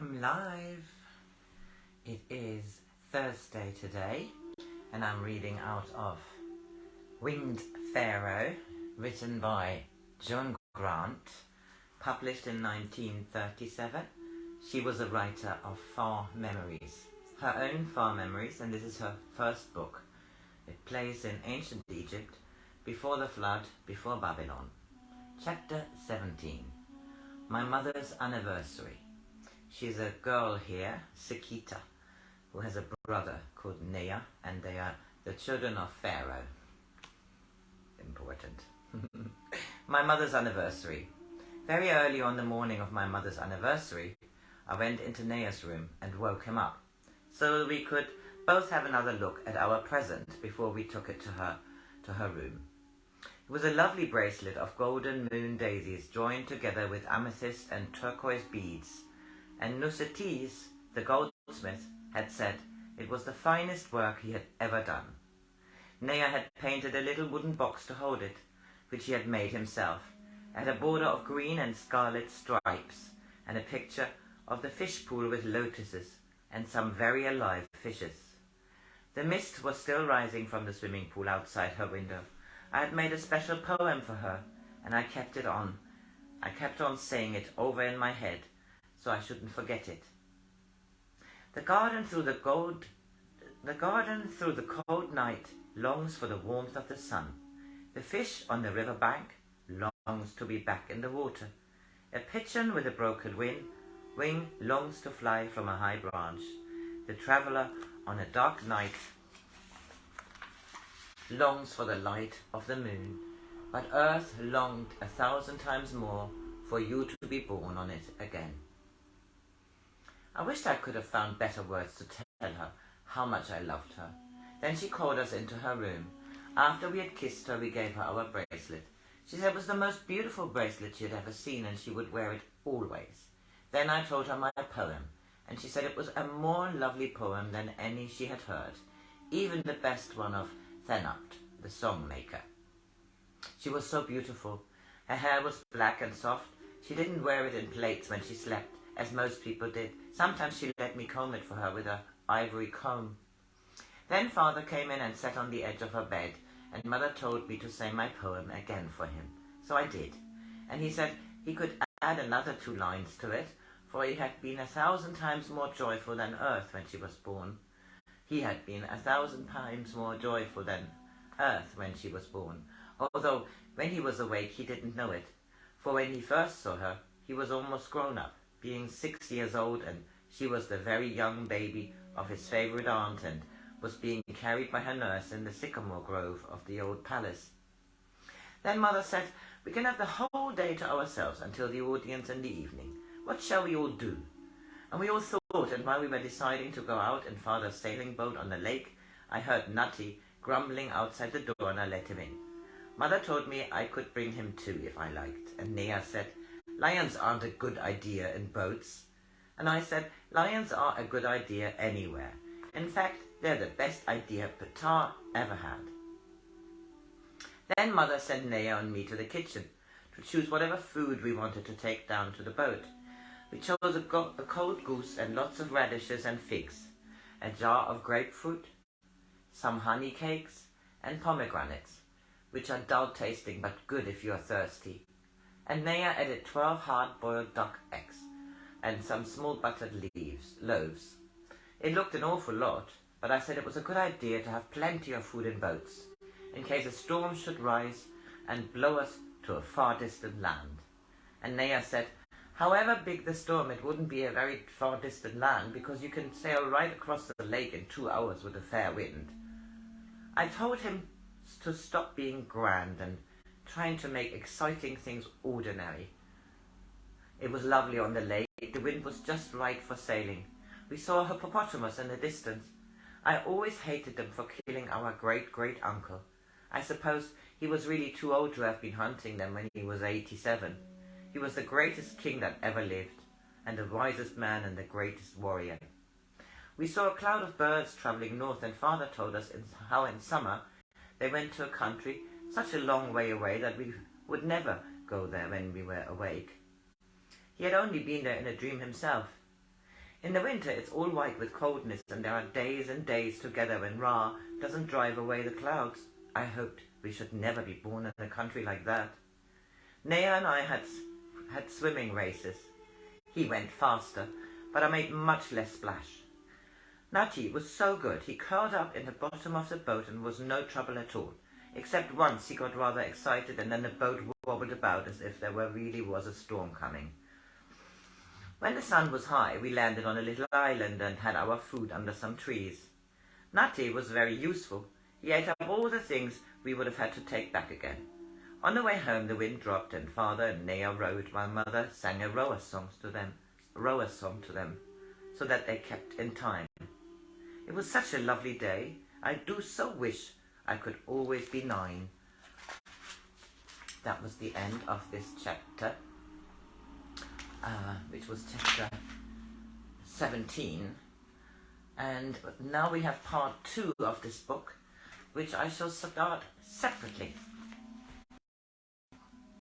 I'm live. It is Thursday today, and I'm reading out of Winged Pharaoh, written by Joan Grant, published in 1937. She was a writer of far memories, her own far memories, and this is her first book. It plays in ancient Egypt, before the flood, before Babylon. Chapter 17. My mother's anniversary. She's a girl here, Sakita, who has a brother called Nea, and they are the children of Pharaoh. Important. My mother's anniversary. Very early on the morning of my mother's anniversary, I went into Nea's room and woke him up, so we could both have another look at our present before we took it to her room. It was a lovely bracelet of golden moon daisies joined together with amethyst and turquoise beads, and Nusatis, the goldsmith, had said it was the finest work he had ever done. Nea had painted a little wooden box to hold it, which he had made himself. It had a border of green and scarlet stripes, and a picture of the fish pool with lotuses and some very alive fishes. The mist was still rising from the swimming pool outside her window. I had made a special poem for her, and I kept on saying it over in my head, so I shouldn't forget it. The garden through the cold night longs for the warmth of the sun. The fish on the river bank longs to be back in the water. A pigeon with a broken wing longs to fly from a high branch. The traveller on a dark night longs for the light of the moon, but earth longed 1,000 times more for you to be born on it again. I wished I could have found better words to tell her how much I loved her. Then she called us into her room. After we had kissed her, we gave her our bracelet. She said it was the most beautiful bracelet she had ever seen, and she would wear it always. Then I told her my poem, and she said it was a more lovely poem than any she had heard, even the best one of Thanapt, the song maker. She was so beautiful. Her hair was black and soft. She didn't wear it in plaits when she slept, as most people did. Sometimes she let me comb it for her with an ivory comb. Then father came in and sat on the edge of her bed, and mother told me to say my poem again for him. So I did. And he said he could add another 2 lines to it, for he had been 1,000 times more joyful than earth when she was born. He had been 1,000 times more joyful than earth when she was born, although when he was awake he didn't know it, for when he first saw her, he was almost grown up, being 6 years old, and she was the very young baby of his favourite aunt, and was being carried by her nurse in the sycamore grove of the old palace. Then mother said, we can have the whole day to ourselves until the audience in the evening. What shall we all do? And we all thought, and while we were deciding to go out in father's sailing boat on the lake, I heard Nutty grumbling outside the door, and I let him in. Mother told me I could bring him too if I liked, and Nea said, lions aren't a good idea in boats. And I said, lions are a good idea anywhere. In fact, they're the best idea Ptah ever had. Then mother sent Nea and me to the kitchen to choose whatever food we wanted to take down to the boat. We chose a cold goose and lots of radishes and figs, a jar of grapefruit, some honey cakes, and pomegranates, which are dull tasting but good if you are thirsty. And Nea added 12 hard-boiled duck eggs and some small buttered loaves. It looked an awful lot, but I said it was a good idea to have plenty of food in boats, in case a storm should rise and blow us to a far distant land. And Nea said, however big the storm, it wouldn't be a very far distant land, because you can sail right across the lake in 2 hours with a fair wind. I told him to stop being grand and trying to make exciting things ordinary. It was lovely on the lake. The wind was just right for sailing. We saw a hippopotamus in the distance. I always hated them for killing our great-great-uncle. I suppose he was really too old to have been hunting them when he was 87. He was the greatest king that ever lived, and the wisest man and the greatest warrior. We saw a cloud of birds travelling north, and father told us how in summer they went to a country such a long way away that we would never go there when we were awake. He had only been there in a dream himself. In the winter it's all white with coldness, and there are days and days together when Ra doesn't drive away the clouds. I hoped we should never be born in a country like that. Nea and I had swimming races. He went faster, but I made much less splash. Nati was so good, he curled up in the bottom of the boat and was no trouble at all, except once he got rather excited and then the boat wobbled about as if there really was a storm coming. When the sun was high, we landed on a little island and had our food under some trees. Nati was very useful. He ate up all the things we would have had to take back again. On the way home the wind dropped and Father and Nea rowed while Mother sang a rower song to them, so that they kept in time. It was such a lovely day. I do so wish I could always be 9. That was the end of this chapter, which was chapter 17. And now we have part 2 of this book, which I shall start separately.